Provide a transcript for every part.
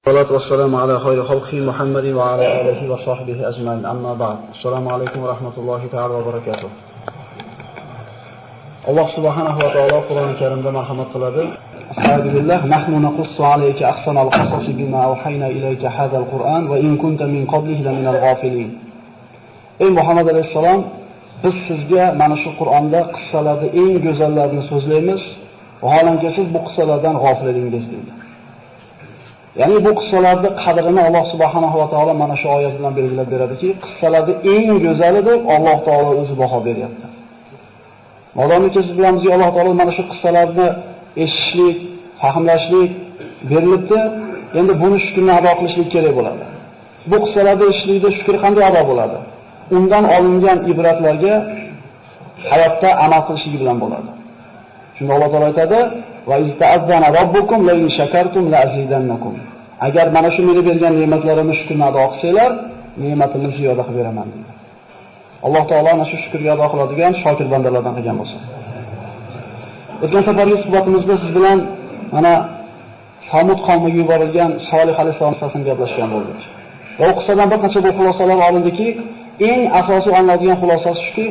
الصلاة والسلام على خير خلقه محمد وعلى آله وصحبه أجمعين أما بعد السلام عليكم ورحمة الله تعالى وبركاته. الله سبحانه وتعالى قرآن الكريم مرحمة قلده أعوذ بالله نحن نقص عليك أحسن القصص بما أوحينا إليك هذا القرآن وإن كنت من قبله لمن الغافلين. Ey Muhammad alayhissalom, biz sizga mana shu Qur'onda qissalarning eng go'zallarini so'zlaymiz, vaholanki siz bu qissalardan g'ofil edingiz deydi. Ya'ni bu qissalarning qadrini Alloh subhanahu va taolo mana shu oyat bilan belgilab beradiki, qissalarning eng go'zali deb Alloh taolo o'zi baho beryapti. Modomiki siz bilan bizga Alloh taolo mana shu qissalarni eshitishlik, fahmlashlik berilibdi, endi buni shukrni ado qilishlik kerak bo'ladi. Bu qissalarni eshitishlikda shukr qanday ado bo'ladi? Undan olingan ibratlarga hayotda amal qilishligi bilan bo'ladi. Shunda Alloh taolo aytadi: "Va izta'azzana robbukum la in shakartum la azidannakum." Agar mana shu meni bergan ne'matlarimni shukrni ado qilsanglar, ne'matimni ziyoda qilib beraman dedi. Alloh taolo ana shu shukrga ado qiladigan shokir bandalardan qilgan bo'lsin. O'tgan safargi suhbatimizda siz bilan mana Samud qavmiga yuborilgan Solih alayhisalom haqida gaplashgan bo'ldik. Va u qissadan bir qancha xulosalar olindiki, eng asosiy olinadigan xulosasi shuki,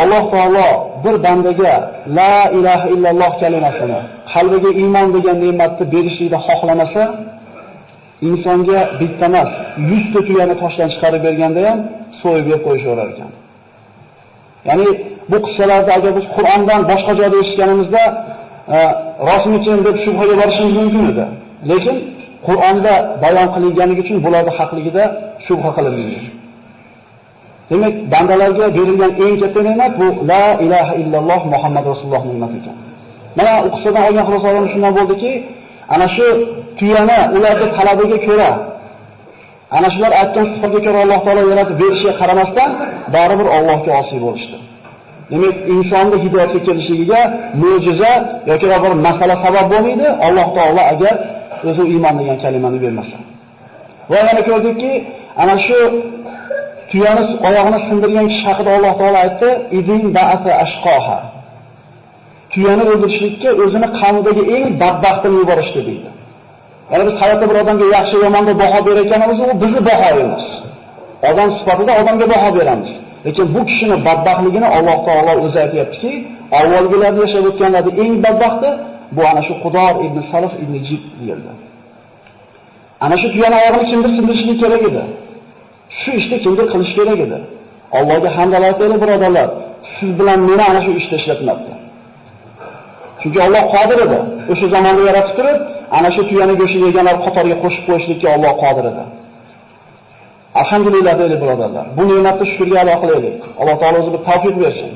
Alloh taolo bir bandaga la ilaha illalloh kalimasini, qalbiga iymon degan ne'matni berishlikni xohlamasa, insonga bitta emas, 100 ta tuyani toshdan chiqarib berganda ham so'yib yeb qo'yishaverar ekan. Ya'ni bu qissalarda agar biz Qur'ondan boshqa joyda eshitganimizda rostmikin deb shubhaga borishimiz mumkin edi. Lekin Qur'onda bayon qilinganligi uchun bularning haqligida shubha qilinmaydi. Demak, bandalarga berilgan eng katta ne'mat bu la ilaha illalloh Muhammad rasululloh ne'mati ekan. Mana u qissadan olgan xulosalarimiz shundan bo'ldiki, ana shu tuyani ularning talabiga ko'ra, ana shular aytgan sifatga ko'ra Alloh taolo yaratib berishiga qaramasdan, baribir Allohga osiy bo'lishdi. Demak, insonning hidoyatga kelishiga mo'jiza yoki bir masala sabab bo'lmaydi, Alloh taolo agar o'zi iymon degan kalimani bermasa. Va yana ko'rdikki, ana shu tuyani oyog'ini sindirgan kishi haqida Alloh taolo aytdi: "Idin ba'asa ashqoha." Tuyani o'ldirishlikka o'zini qavmidagi eng badbaxtini yuborishdi deydi. Ya'ni biz hayotda bir odamga yaxshi yomonga baho berayotganimiz u bizning bahoyimiz. Odam sifatida odamga baho beramiz. Lekin bu kishining badbaxtligini Alloh taolo o'zi aytayaptiki, avvalgilarda yashab o'tganlarning eng badbaxti bu ana shu Qudor ibn Salif ibn Jib deyildi. Ana shu tuyani oyog'ini kimdir sindirishlik kerak edi. Shu ishni kimdir qilish kerak edi. Allohga hamdlar aytaylik birodarlar. Siz bilan meni ana shu ishda ishlatmabdi. Chunki Alloh qodir edi. O'sha zamonda yaratib turib, ana shu tuyani go'shini yeganlar qatoriga qo'shib qo'yishlikka Alloh qodir edi. Alhamdulillah deylik birodarlar. Bu ne'matni shukrga ado qilaylik. Alloh taolo o'zi bir tavfiq bersin.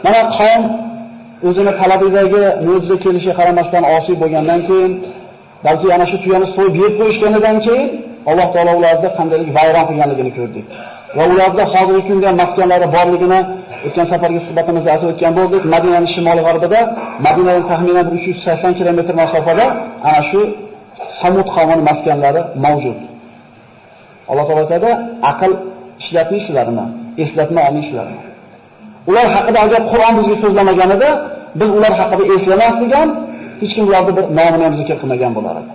Mana qavm o'zini talabidagi mo'jiza kelishiga qaramasdan osiy bo'lgandan keyin, balki ana shu tuyani so'yib yeb qo'yishganidan keyin Alloh taolo ularni qanday vayron qilganligini ko'rdik. Va ularda hozirgi kunda maskanlari borligini o'tgan safargi suhbatimizda aytib o'tgan bo'ldik. Madinaning shimoliy g'arbida, Madinadan taxminan 380 kilometr masofada ana shu Samud qavmining maskanlari mavjud. Alloh taolo aytadi: "Aql ishlatmaysizlarmi? Eslatma olmaysizlarmi?" Ular haqida agar Qur'on bizga so'zlamaganida, biz ular haqida eslamasdik ham, hech kim ularni bir nomini ham zikr qilmagan bo'lar edi.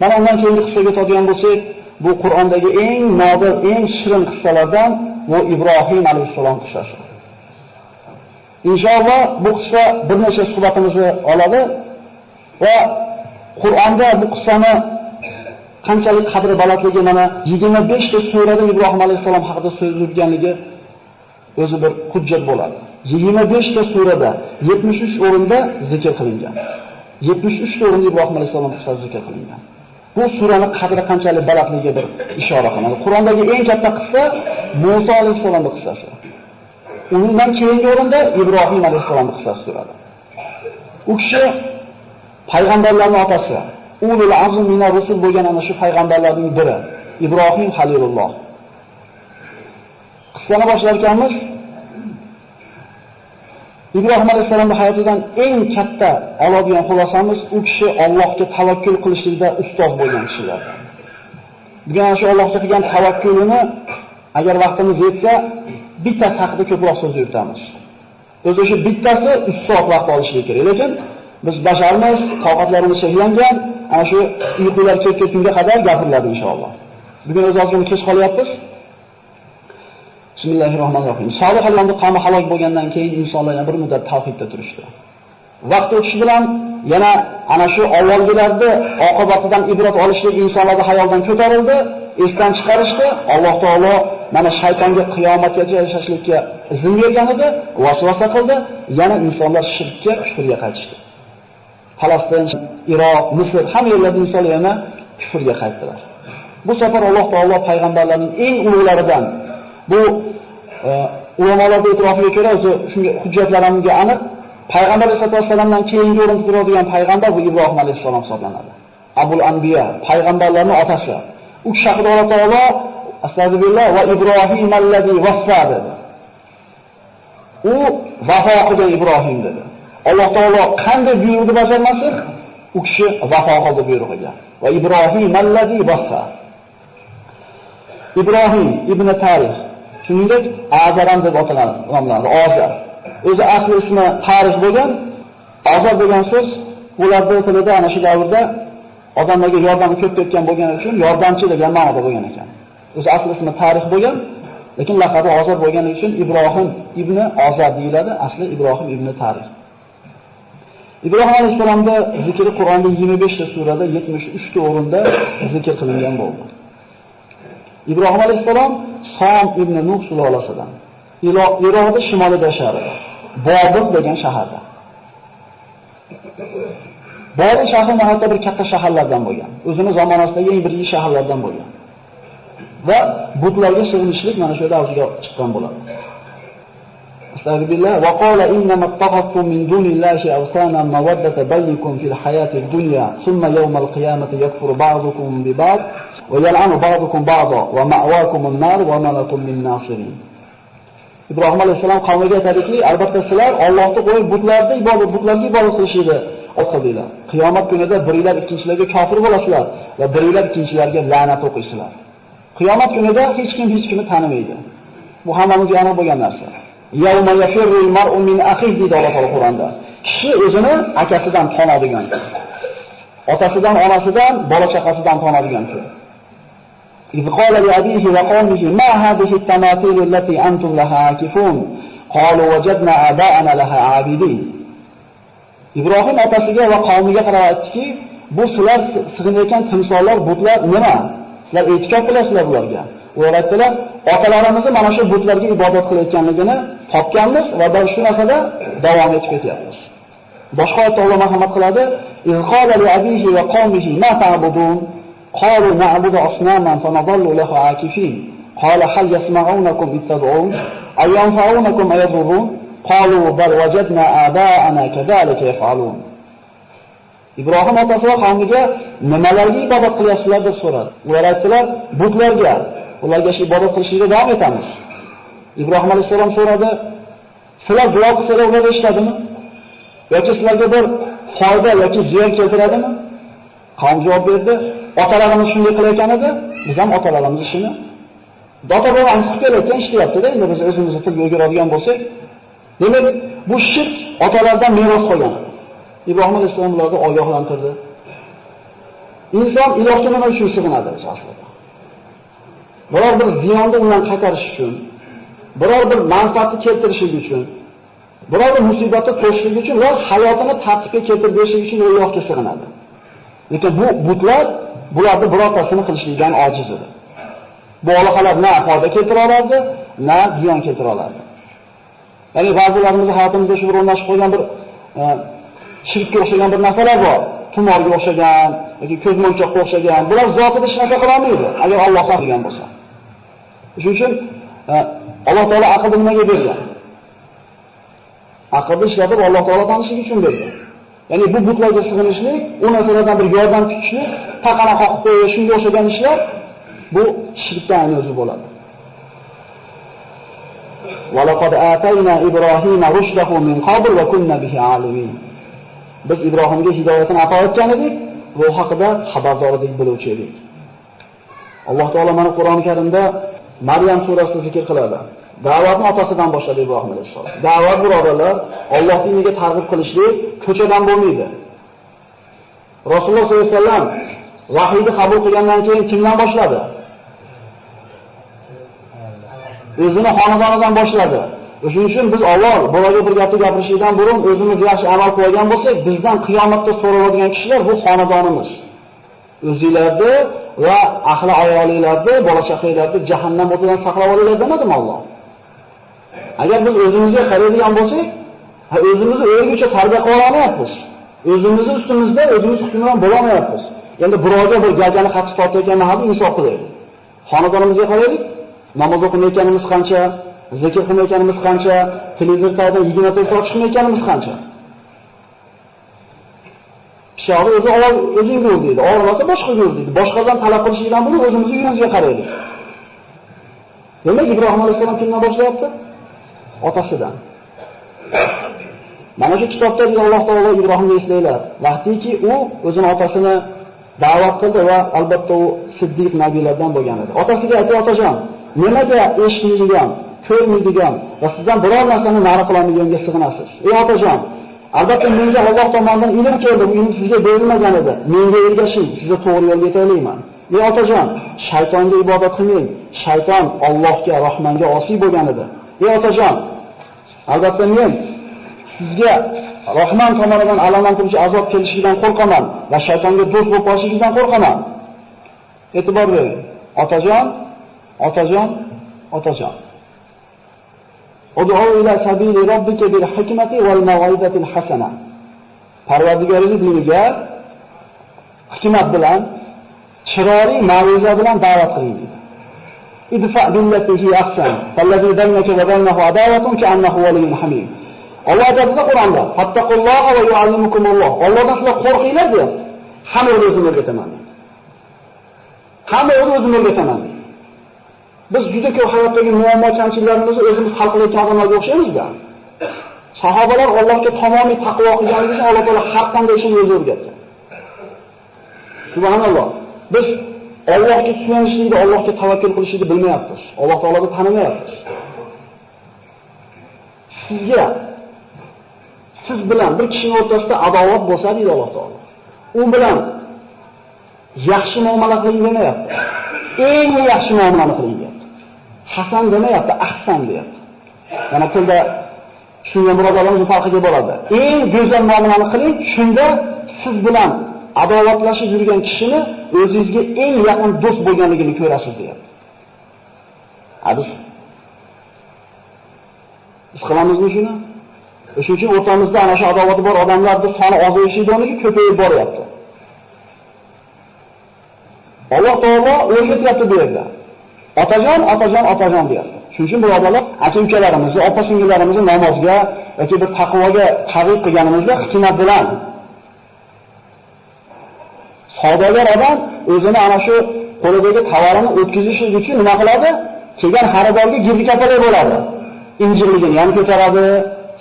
Mana undan keyingi qissaga o'tadigan bo'lsak, bu Qur'ondagi eng nodir, eng shirin qissalardan bu Ibrohim alayhisalom qissasi. Inshaalloh bu qissa bir necha suhbatimizni oladi va Qur'onda bu qissani qanchalik qadri balandligi mana 25 ta surada Ibrohim alayhisalom haqida so'zlanganligi o'zi bir hujjat bo'ladi. 25 ta surada 73 o'rinda zikr qilingan. 73 ta o'rinda Ibrohim alayhisalom qissasi zikr qilingan. Bu suraning qadri qanchalik balandligiga bir ishora qiladi. Qur'ondagi eng katta qissa Musa alayhisalomning qissasi. Undan keyingi o'rinda Ibrohim alayhisalomning qissasi turadi. U kishi payg'ambarlarning otasi, ulul azm minar rusul bo'lgan ana shu payg'ambarlarning biri, Ibrohim Halilulloh. Qissani boshlar ekanmiz. Ibrohim alayhisolamning hayotidan eng katta oladigan xulosamiz u kishi Allohga tavakkul qilishlikda ustoz bo'lgan kishilar. Bugun ana shu Allohga qilgan tavakkulini agar vaqtimiz yetsa, bitta haqida ko'proq so'z yuritamiz. O'zi shu bittasi 3 soat vaqt olishi kerak. Lekin Biz basharmiz, toqatlarimiz cheklangan, ana shu uyqular kelib ketgunga qadar gapiriladi inshaalloh. Bugun o'z ozgina kech qolyapmiz. Bismillahirrohmanirrohim. Solihlarning qavmi halok bo'lgandan keyin insonlar yana bir muddat tavhidda turishdi. Vaqt o'tishi bilan yana ana shu avvalgilarda oqibatidan ibrat olishlik insonlarning hayoldan ko'tarildi, esdan chiqarishdi. Alloh taolo mana shaytonga qiyomatgacha yashashlikka izn bergan edi, vasvasa qildi, yana insonlar shirkka, kufrga qaytishdi. Falastin, Iroq, Misr hamma yerlarda insonlar yana kufrga qaytdilar. Bu safar Alloh taolo payg'ambarlarning eng ulug'laridan bu ulamolarning e'tirofiga ko'ra o'zi shunga hujjatlarimga aniq Payg'ambar sollallohu alayhi vasallamdan keyingi o'rinda turadigan payg'ambar bu Ibrohim alayhissalom hisoblanadi. Abul Anbiya, payg'ambarlarning otasi. U kishi haqida Alloh taolo astagfirullah va Ibrohim allazi vaffa dedi. U vafo qilgan Ibrohim dedi. Alloh taolo qanday buyruqni bajarmasin, u kishi vafo qildi buyrug'iga. Va Ibrohim allazi vaffa. Ibrohim ibn Tarix, shuningdek Azaram deb ataladi, nomlanadi, Ozar. O'zi asli ismi Tarix bo'lgan, Ozar degan so'z ularning tilida ana shu davrda odamlarga yordam ko'p ketgan bo'lgani uchun yordamchi degan ma'noda bo'lgan ekan. O'zi asli ismi Tarix bo'lgan, lekin laqabi Ozar bo'lgani uchun Ibrohim ibn Ozar deyiladi, asli Ibrohim ibn Tarix. Ibrohim alayhisalomda zikri Qur'onda 25 ta surada 73 ta o'rinda zikr qilingan bo'ldi. Ibrohim alayhisalom Som ibn Nuh sulolasidan. Iroqda shimolida yashardi. Bobil degan shaharda. Bobil shahri nihoyatda bir katta shaharlardan bo'lgan. O'zining zamonasidagi eng birinchi shaharlardan bo'lgan. Va butlarga sig'inishlik mana shu yerda avjiga chiqqan bo'ladi. Astagfirullah va qala innama taqattum min dunillahi awsana mawaddata baynikum fil hayati dunya thumma yawmal qiyamati yakfuru ba'dukum bi ba'd va yal'anu ba'dukum ba'da va ma'wakum an-nar va ma lakum min nasirin. Ibrohim alayhisalom qavmiga aytadiki, albatta sizlar Allohni qo'yib butlarga ibodat qilishingni o'qidinglar. Qiyomat kunida biringlar ikkinchilarga kofir bo'lasizlar va biringlar ikkinchilarga la'nat o'qiysizlar. Qiyomat kunida hech kimni tanimaydi. Bu hammamizga aniq bo'lgan narsa. Yawma yafirrul mar'u min akhihi deydi Alloh taolo Qur'onda. Kishi o'zini akasidan tonadigan. Otasidan, onasidan, bola chaqasidan tonadigan kun. إذ قال لأبيه وقومه ما هذه التماثيل التي أنتم لها عاكفون قالوا وجدنا آباءنا لها عابدين. İbrahim otasiga va qavmiga qarab aytdiki, bu sizlar sig'inayotgan timsollar, butlar nima? Sizlar e'tikof qilasizlar bularga. Ular aytdilar, otalarimizni mana shu butlarga ibodat qilayotganligini topganmiz va shu narsada davom etib ketyapmiz. Boshqa oyatda Alloh marhamat qiladi, إذ قال لأبيه وقومه ما تعبدون قالوا نعبد أصناما فنظل لها عاكفين قال هل يسمعونكم إذ تدعون أو ينفعونكم أو يضرون قالوا بل وجدنا آباءنا كذلك يفعلون. İbrahim otasi va qavmiga nimalarga ibodat qilyapsizlar deb so'radi. Ular aytdilar, butlarga. Ularga shu ibodat qilishga davom etamiz. Ibrohim alayhisalom so'radi, sizlar duo qilsalar ular eshitadimi? Yoki sizlarga bir foyda yoki ziyon keltiradimi? Qavm javob berdi, otalarimiz shunday qilayotgan edi, biz ham otalarimiz shuni ota-bobamiz qilib kelayotgan ishlayapti-da, endi biz o'zimizni tilga o'rganadigan bo'lsak, demak, bu shirk otalardan meros qolgan. Ibrohim alayhisalom ularni ogohlantirdi. Inson ilohga nima uchun sig'inadi aslida? Biror bir ziyonni undan qaytarish uchun, biror bir manfaatni keltirish uchun, biror bir musibatni qo'shishlik uchun va hayotini tartibga keltirib berish uchun Allohga sig'inadi. Lekin bu butlar bularni birortasini qilishlikdan ojiz edi. Bu aloqalar na foyda keltira oladi, na ziyon keltira oladi. Ya'ni ba'zilarimizning hayotimizda shu o'rnashib qo'ygan bir shirkka o'xshagan bir narsalar bor. Tumorga o'xshagan yoki ko'zmonchoqqa o'xshagan. Bular zotida hech narsa qila olmaydi, agar Alloh xohlagan bo'lsa. Shuning uchun Alloh taolo aqlni nimaga bergan? Aqlni ishlatib Alloh taolo tanishlik uchun bergan. Ya'ni bu butlarga sig'inishlik, u narsalardan bir yordam kutishlik, taqana qoqib qo'yish, shunga o'xshagan ishlar bu shirkdan o'zi bo'ladi. Va laqad atayna Ibrohima rushdahu min qabl va kunna bihi alimin. Biz Ibrohimga hidoyatini ato etgan edik, bu haqida xabardor edik, biluvchi edik. Alloh taolo mana Qur'oni Karimda Maryam surasida zikr qiladi. Da'vatni otasidan boshladi Ibrohim alayhisalom. Da'vat birodarlar, Alloh diniga targ'ib qilishlik ko'chadan bo'lmaydi. Rasululloh sollallohu alayhi vasallam vahiyni qabul qilgandan keyin kimdan boshladi? O'zini xonadonidan boshladi. Shuning uchun biz avval bolaga bir gapni gapirishdan burun o'zimiz yaxshi amal qilgan bo'lsak, bizdan qiyomatda so'raladigan kishilar bu xonadonimiz. O'zingizlarni va ahli ayolinglarni, bola chaqanglarni jahannam o'tidan saqlab olinglar demadimi Alloh? Agar biz o'zimizga qaraydigan bo'lsak, o'zimizni o'rgicha tarbiya qila olmayapmiz. O'zimizni ustimizda o'zimiz hukmron bo'la olmayapmiz. Endi birovga bir gajani qattiq tortayotgan mahalda insof qilaylik. Xonadonimizga qaraylik. Namoz o'qimayotganimiz qancha, zikr qilmayotganimiz qancha, televizor tagida 24 soat chiqmayotganimiz qancha. Sho'ri o'zi o'zing ko'r deydi, og'rimasa boshqa ko'r deydi. Boshqadan talab qilishdan buni o'zimizning uyimizga qaraylik. Demak, Ibrohim alayhisalom kimdan boshlayapti? Otasidan. Mana shu kitobda Alloh taolo Ibrohimni eslaylar. Vaqtiki u o'zining otasini da'vat qildi va albatta u siddiq nabiylardan bo'lgan edi. Otasiga aytdi: "Otajon, nimaga eshitmaydigan, ko'rmaydigan va sizdan biror narsani nari qilolmaganiga sig'inasiz? Ey otajon, albatta menga Alloh tomonidan ilm keldi, bu ilm sizga berilmagan edi. Menga ergashing, sizni to'g'ri yo'lga yetaklayman. Ey otajon, shaytonga ibodat qilmang. Shayton Allohga, Rahmonga osiy bo'lgan edi. Ey otajon, albatta men sizga Rahmon tomonidan alamlantiruvchi azob kelishidan qo'rqaman va shaytonga do'st bo'lib qolishingizdan qo'rqaman." E'tibor bering. Otajon, otajon, otajon. Ud'u ila sabili robbika bil hikmati wal maw'izatil hasana. Parvardigoringiz diniga hikmat bilan, chiroyli ma'ruza bilan da'vat qiling dedi. Idfa billati hi ahsan, fallazi baynaka va baynahu adawatun ka'annahu waliyyun hamim. Alloh aytadi Qur'onda: "Fattaqulloha va yu'allimukumulloh." Allohdan sizlar qo'rqinglar deb, hamma o'zini o'rgataman. Hamma o'zini o'rgataman. Biz juda ko'p hayotdagi muammo kamchiliklarimizni o'zimiz hal qilayotgan odamlarga o'xshaymiz-da. Sahobalar Allohga tamomiy taqvo qilganligi uchun Alloh taolo har qanday ishni o'zi o'rgatdi. Subhanalloh. Biz Allohga suyanishlikni, Allohga tavakkul qilishlikni bilmayapmiz. Alloh taoloni tanimayapmiz. Siz bilan bir kishining o'rtasida adovat bo'lsa deydi Alloh taolo. U bilan yaxshi muomala qiling demayapti. Eng yaxshi muomalani qiling deyapti. Hasan demayapti, ahsan deyapti. Yana tilda shunga birodarlarimiz farqiga bo'ladi. Eng go'zal muomalani qiling, shunda siz bilan adovatlashib yurgan kishini o'zingizga eng yaqin do'st bo'lganligini ko'rasiz deyapti. Biz qilamizmi shuni? Shuning uchun o'rtamizda ana shu adovati bor odamlarning soni ozayishidan ko'payib boryapti. Alloh taolo o'rgatyapti bu yerda. Otajon, otajon, otajon deyapti. Shuning uchun birodarlar, aka-ukalarimizni, opa-singillarimizni namozga yoki bir taqvoga targ'ib qilganimizda hikmat bilan savdogar odam o'zini ana shu qo'lidagi tovarini o'tkazish uchun nima qiladi? Kelgan xaridorga girdi kapalar bo'ladi. Injirligini ham ko'taradi,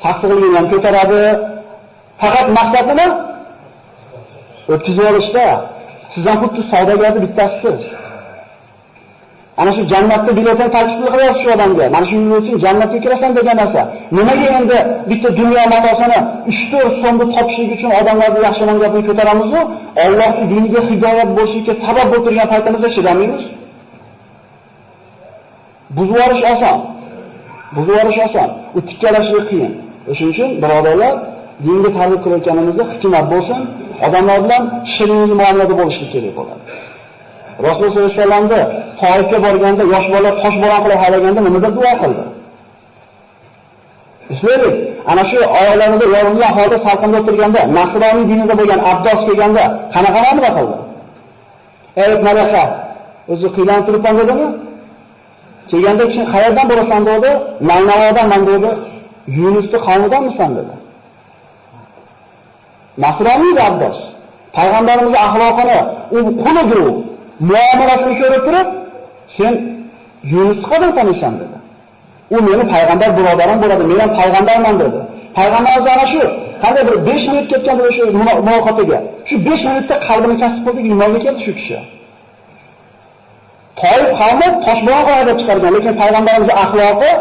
sassiqligini ham ko'taradi. Faqat maqsadi nima? O'tkazib olishda. Sizdan xuddi savdogarni bittasisiz. Ana shu jannatda biletini taklif qilyapsiz shu odamga. Mana shu uchun jannatga kirasan degan narsa. Nimaga endi bitta dunyo matosini 3-4 so'mda topishlik uchun odamlarni yaxshiman gapini ko'taramiz-ku? Allohning diniga hidoyat bo'lishiga sabab bo'lib turgan paytimizda chidamaymiz. Buzvorish oson. U tikkalashlik qiyin. Shuning uchun birodarlar, dinga targ'ib qilayotganimizda hikmat bo'lsin, odamlar bilan shirin muomalada bo'lishlik kerak bo'ladi. Rasululloh sollallohu alayhi vasallamda Toifga borganda yosh bola toshbo'ron qilib haydaganda nima deb duo qildi? Eslaylik, ana shu oilalarida yorilgan holda salqinda o'tirganda, Nasroniy dinida bo'lgan Abdos kelganda qanaqa muomala qildi? Ey malaka, o'zi qiylanib turibman dedimi? Kelganda kim qayerdan bo'lasan dedi? Naynavodanman dedi. Yunusning qavmidanmisan dedi. Nasroniy Abdos. Payg'ambarimiz axloqini, u qulidir, muomalasini ko'rib turib, sen Yunusni qanday taniysan dedi. U meni payg'ambar birodarim bo'ladi, men ham payg'ambarman dedi. Payg'ambarimiz ana shu qanday bir 5 minut ketgan dedi shu muloqotiga. Shu 5 minutda qalbini kasb qildi, iymonga keldi shu kishi. Toyib qavmi toshbo'ron qo'yib chiqargan, lekin payg'ambarimiz axloqi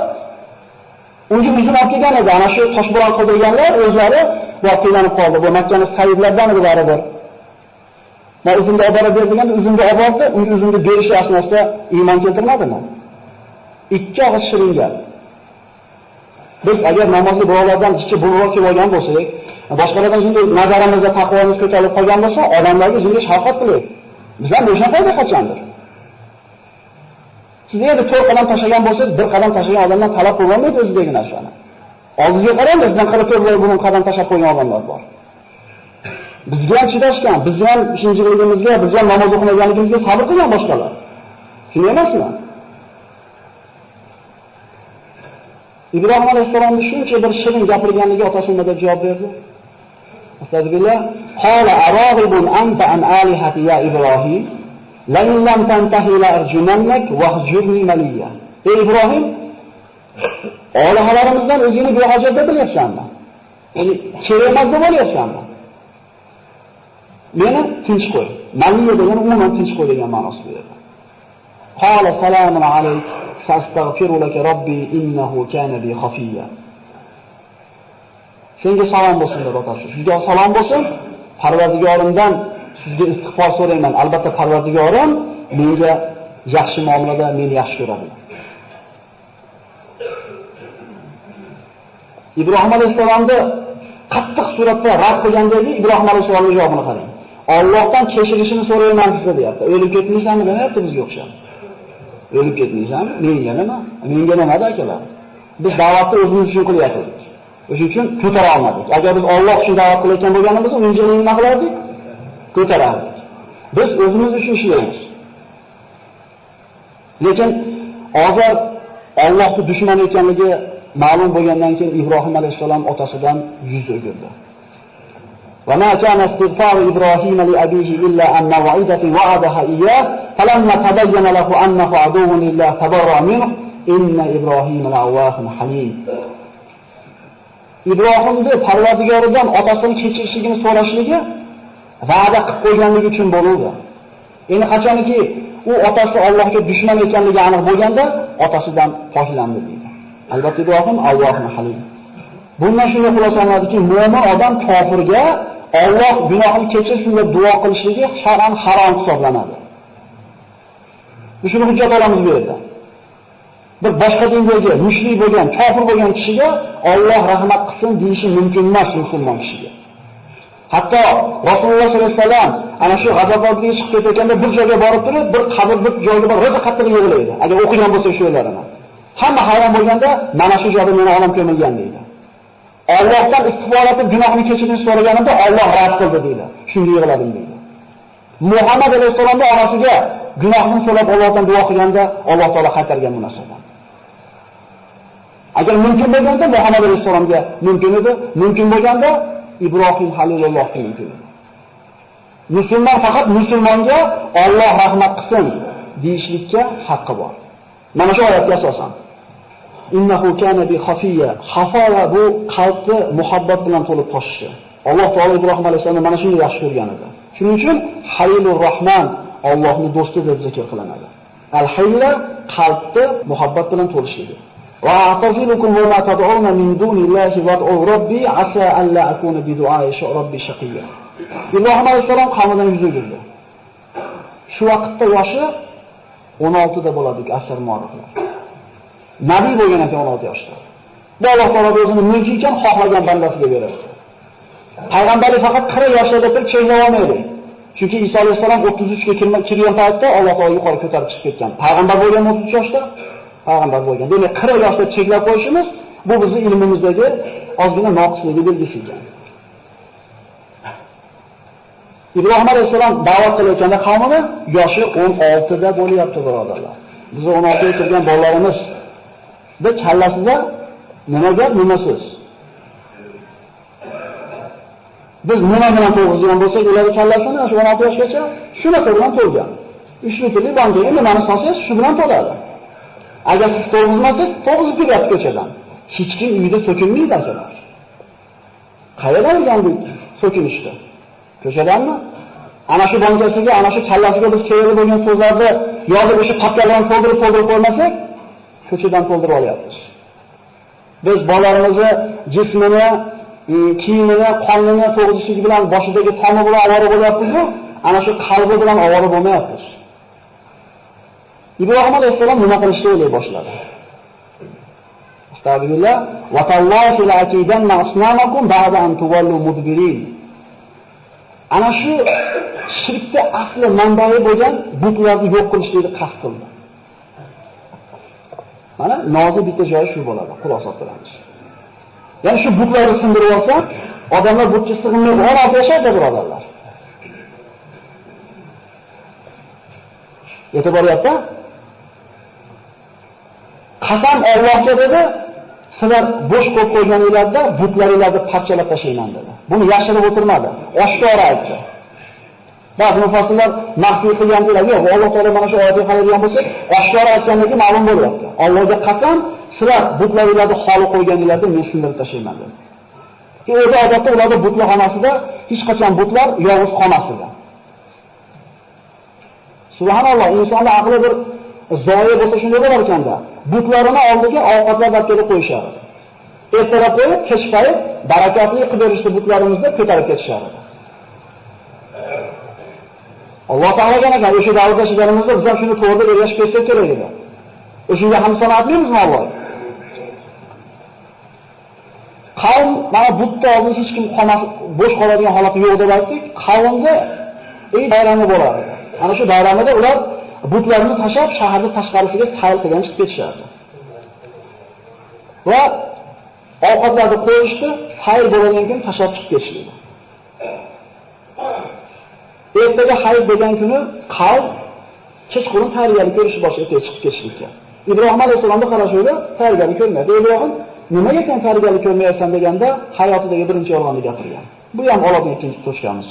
unga uzun olib kelgan edi. Ana shu toshbo'ron qildirganlar o'zlari voqelanib qoldi. Bu Makkaning sayyidlaridan edi baribir. Men uzunni olib borib berganda uzunni olib bordi, unga uzunni berish asnosida iymon keltirmadimi? Ikki og'iz shirin gap. Biz agar namozli birovlardan ichki burroq kelib olgan bo'lsak, boshqalardan shunday nazarimizda taqvomiz ko'tarilib qolgan bo'lsa, odamlarga shunday shafqat qilaylik. Biz ham o'sha qayda qachondir. Siz endi 4 qadam tashlagan bo'lsangiz, 1 qadam tashlagan odamdan talab qilolmaydi o'zidagi narsani. Oldinga qarang, bizdan qara 4 bunun qadam tashlab qo'ygan odamlar bor. Bizga ham chidashgan, bizga ham shinjiligimizga, bizga ham namoz o'qimaganligimizga sabr qilgan boshqalar. Shunday emasmi? İbrahim alayhissalomning shuncha bir shirin gapirganligi otasi nima deb javob berdi? Astagfirullah. Qala aragibun anta an alihati ya Ibrohim, la in lam tantahi la arjumannak wahjurni maliya. Ey Ibrohim, olihalarimizdan o'zingni behojat deb bilyapsanmi? Ya'ni kerak emas deb olyapsanmi? Meni tinch qo'y. Maliya degani umuman tinch qo'y degan ma'nosida berdi. Qala salamun alayk. Astaghfiru laka robbi innahu kana bi khafiya. Senga salom bo'lsin deb otasi. Sizga salom bo'lsin. Parvardigorimdan sizga istig'for so'rayman. Albatta Parvardigorim menga yaxshi muomalada meni yaxshi ko'radi. Ibrohim alayhissalomni qattiq suratda rad qilgandagi Ibrohim alayhissalomning javobini qarang. Allohdan kechirishini so'rayman sizga deyapti. O'lib ketmaysanmi demayapti bizga o'xshab. O'lib ketmaysanmi? Menga nima? Menga nima akalar? Biz da'vatni o'zimiz uchun qilyapmiz. O'sha uchun ko'tara olmadik. Agar biz Alloh uchun da'vat qilayotgan bo'lganimizda, unga nima qilardik? Ko'tarardik. Biz o'zimiz uchun ishlaymiz. Lekin hozir Allohning dushman ekanligi ma'lum bo'lgandan keyin Ibrohim alayhissalom otasidan yuz o'girdi. وما كان استغفار إبراهيم لأبيه إلا عن موعدة وعدها إياه فلما تبين له أنه عدو لله تبرأ منه إن إبراهيم لأواه حليم. İbrahim'de Parvardigoridan otasini kechirishligini so'rashligi va'da qilib qo'yganligi uchun bo'ldi. Endi qachonki u otasi Allohga dushman ekanligi aniq bo'lganda otasidan foydalandi deydi. Albatta Ibrohim Allohni halim. Bundan shunday xulosalanadiki, mo'min odam kofirga Alloh gunohini kechirsin deb duo qilishligi shar'an harom hisoblanadi. Shuni hujjat olamiz bu yerda. Bir boshqa dindagi mushrik bo'lgan, kofir bo'lgan kishiga Alloh rahmat qilsin deyishi mumkin emas musulmon kishiga. Hatto Rasululloh sollallohu alayhi vasallam ana shu g'azablarga chiqib ketayotganda bir joyga borib turib, bir qabr bir joyga borib ro'za qattiq yig'laydi. Agar o'qigan bo'lsa shu yerlarini. Hamma hayron bo'lganda mana shu joyda meni olam ko'milgan deydi. Allohdan istig'for etib gunohni kechirishni so'raganimda Alloh rad qildi deydi. Shunga yig'ladim deydi. Muhammad alayhisolamning onasiga gunohni so'rab Allohdan duo qilganda Alloh taolo qaytargan bu narsani. Agar mumkin bo'lganda Muhammad alayhisolamga mumkin edi, mumkin bo'lganda Ibrohim Halilullohga mumkin edi. Musulmon faqat musulmonga Alloh rahmat qilsin deyishlikka haqqi bor. Mana shu oyatga asosan innahu kana bi khafiya. Xafoya bu qalbni muhabbat bilan to'lib toshishi. Alloh taolo Ibrohim alayhisolamni mana shunday yaxshi ko'rgan edi. Shuning uchun Halilur Rahman Allohning do'sti deb zikr qilinadi. Al-Hayla qalbni muhabbat bilan to'lishligi. Va atazilukum wa ma tad'una min dunillahi wad'u robbi asa an la akuna bi du'ai robbi shaqiyya. Ibrohim alayhisalom qavmidan yuz o'girdi. Shu vaqtda yoshi 16 da bo'ladi asr muoriflar. Nabiy bo'lgan ekan 16 yoshda. Bu Alloh taolo o'zining mulki ekan xohlagan bandasiga beradi. Payg'ambarlik faqat 40 yoshda turib cheklab olmaydi. Chunki Iso alayhisalom 33 ga kirgan paytda Alloh taolo yuqori ko'tarib chiqib ketgan. Payg'ambar bo'lgan 33 yoshda, payg'ambar bo'lgan. Demak 40 yoshda cheklab qo'yishimiz bu bizning ilmimizdagi ozgina noqisligi belgisi ekan. Ibrohim alayhisalom da'vat qilayotganda qavmini yoshi 16 da bo'lyapti birodarlar. Biz 16 ga kirgan bolalarimiz biz kallasida nima gap, nima so'z. Biz nima bilan to'g'izgan bo'lsak, ularning kallasini shu 16 yoshgacha shunaqa bilan to'lgan. 3 litrli bankaga nimani solsangiz shu bilan to'ladi. Agar siz to'g'izmasangiz, to'g'izib turadi ko'chadan. Hech kim uyida so'kinmaydi akalar. Qayerdan o'rgandik so'kinishni? Ko'chadanmi? Ana shu bankasiga, ana shu kallasiga biz kerak bo'lgan so'zlarni yozib o'sha papkalarni to'ldirib qo'ymasak, ko'chadan to'ldirib olyapmiz. Biz bolalarimizni jismini, kiyimini, qonini to'g'rishligi bilan boshidagi toni bilan avora bo'lyapmiz-ku. ana shu qalbi bilan ovora bo'lmayapti. Ibrohim alayhisalom nima qilishni o'ylay boshladi. Astagfirullah va tallahi la aqidanna asnamakum ba'da an tuwallu mudbirin. Ana shu shirkda asli manbai bo'lgan butlarni yo'q qilishni qasd qildi. Mana nozik bitta joyi shu bo'ladi, xulosa qilamiz. Ya'ni shu butlarni sindirib olsa, odamlar butga sig'inmay orada yashaydi, birodarlar. Yetib boryapti. Qasam Allohga dedi, sizlar bo'sh qo'yib qo'yganinglarda butlaringlarni parchalab tashlayman dedi. Buni yashirib o'tirmadi, oshkora aytdi. Ba'zi mufassirlar maxfiy qilgan deylar, yo'q, Alloh taolo mana shu oyatga qaraydigan bo'lsak, oshkora aytganligi ma'lum bo'lyapti. Allohga qasam, sizlar butlaringlarni xoli qo'yganinglarda men sindirib tashlayman dedi. O'zi odatda ularda butlar xonasida hech qachon butlar yolg'iz qolmasdi. Subhanalloh, insonlar aqli bir zoya bo'lsa shunday bo'lar ekanda. Butlarini oldiga ovqatlar kelib qo'yishar. Ertalab qo'yib, kech payt barakatli qilib berishdi butlarimizni ko'tarib ketishar. Alloh taologa ekan o'sha davrda yashaganimizda biz ham shuni to'g'ri ergashib ketsak kerak edi. O'shunga ham sanoatlimizmi Alloh? Qavm mana butda oldin hech kim bo'sh qoladigan holati yo'q deb aytdik. Qavmga bayrami bo'lardi. Ana shu bayramida ular butlarni tashlab shaharda tashqarisiga sayl qilgan chiqib ketishardi. Va ovqatlarni qo'yishdi, sayl bo'lgandan keyin tashlab chiqib ketishdi. Ertaga hayit degan kuni qavm kechqurun tayyorgarlik ko'rish boshlab chiqib ketishlikka. Ibrohim alayhisolamni qarashuvda tayyorgarlik ko'rmadi. Ibrohim nimaga sen tayyorgarlik ko'rmayapsan deganda hayotidagi birinchi yolg'onni gapirgan. Bu ham Allohning ikkinchi to'shganimiz.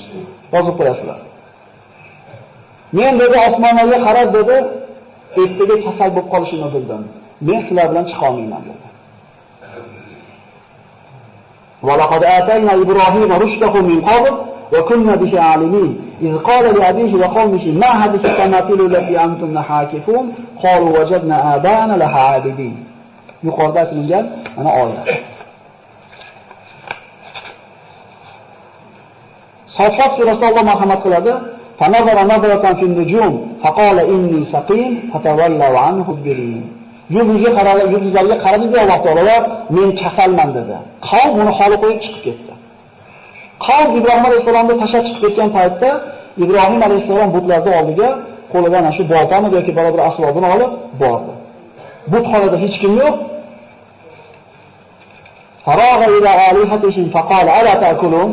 Yozib qo'yasizlar. Men dedi osmonlarga qarab dedi, ertaga kasal bo'lib qolishini bildim. Men sizlar bilan chiqa olmayman dedi. Va laqad atayna Ibrohima rushdahu min qabl va kunna bihi alimin. إذ قال لأبيه وقومه ما هذه التماثيل التي أنتم حاكفون قالوا وجدنا آباءنا لها عابدين. yuqorida aytilgan mana oyat. Safat surasida Alloh marhamat qiladi. Fanazara nazaratan fil nujum faqala inni saqim fatawallaw anhu birin. Yulduzlarga qaradi Alloh taolo, men kasalman dedi. Qavm uni holi qo'yib chiqib ketdi. Qavm Ibrohim alayhisolamni tashlab chiqib ketgan paytda Ibrohim alayhisolam butlarning oldiga qo'lidan shu boltani yoki bir asbobini olib bordi. Butxonada hech kim yo'q. Faraga ila alihatihim faqala ala ta'kulun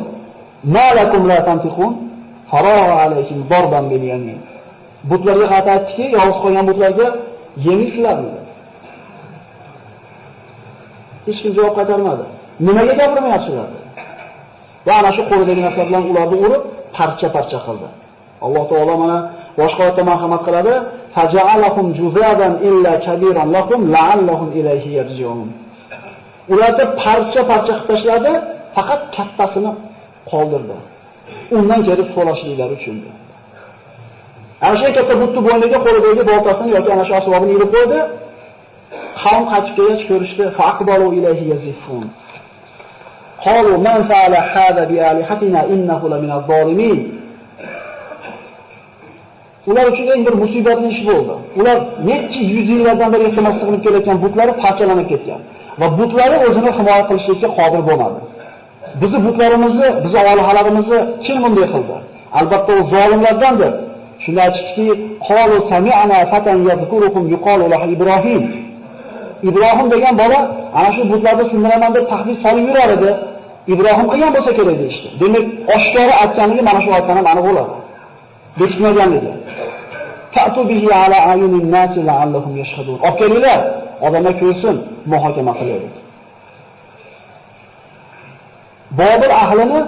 ma lakum la tantiqun faraga alayhim darban bil yamin. Butlarga qaytdiki, yolg'iz qolgan butlarga yemisizlarmi? Hech kim javob qaytarmadi. Nimaga gapirmayapsizlar? Va ana shu qo'lidagi narsa bilan ularni urib, parcha-parcha qildi. Alloh taolo mana boshqa oyatda marhamat qiladi. Faja'alahum juzadan illa kabiran lahum la'allahum ilayhi yarji'un. Ularni parcha-parcha qilib tashladi, faqat kattasini qoldirdi. Undan kelib so'rashliklari uchun. Ana shu katta butni bo'yniga qo'lidagi boltasini yoki ana shu asbobini yurib qo'ydi. Qavm qaytib kelgach ko'rishdi. Faqbalu ilayhi yazifun. Qalu man fa'ala hada bi alihatina innahu la min az-zalimin. Ular uchun eng bir musibatli ish bo'ldi. Ular necha yuz yillardan beri iltimos qilib kelayotgan butlari parchalanib ketgan va butlari o'zini himoya qilishga qodir bo'lmadi. Bizi butlarimizni, bizi olihalarimizni kim bunday qildi? Albatta u zolimlardandir. Shunda aytdiki, qalu sami'na fatan yadhkurukum yuqalu lahu Ibrohim. Ibrohim degan bola ana shu butlarni sindiraman deb tahdid solib yurar edi. Ibrohim qilgan bo'lsa kerak deydi. Demak, oshkora aytganligi mana shu oyatdan ham aniq bo'ladi. Bekitmaganligi. Ta'tu bihi ala ayunin nas la'allahum yashhadun. Okelinglar, odamlar ko'rsin, muhokama qilaylik. Bobil ahlini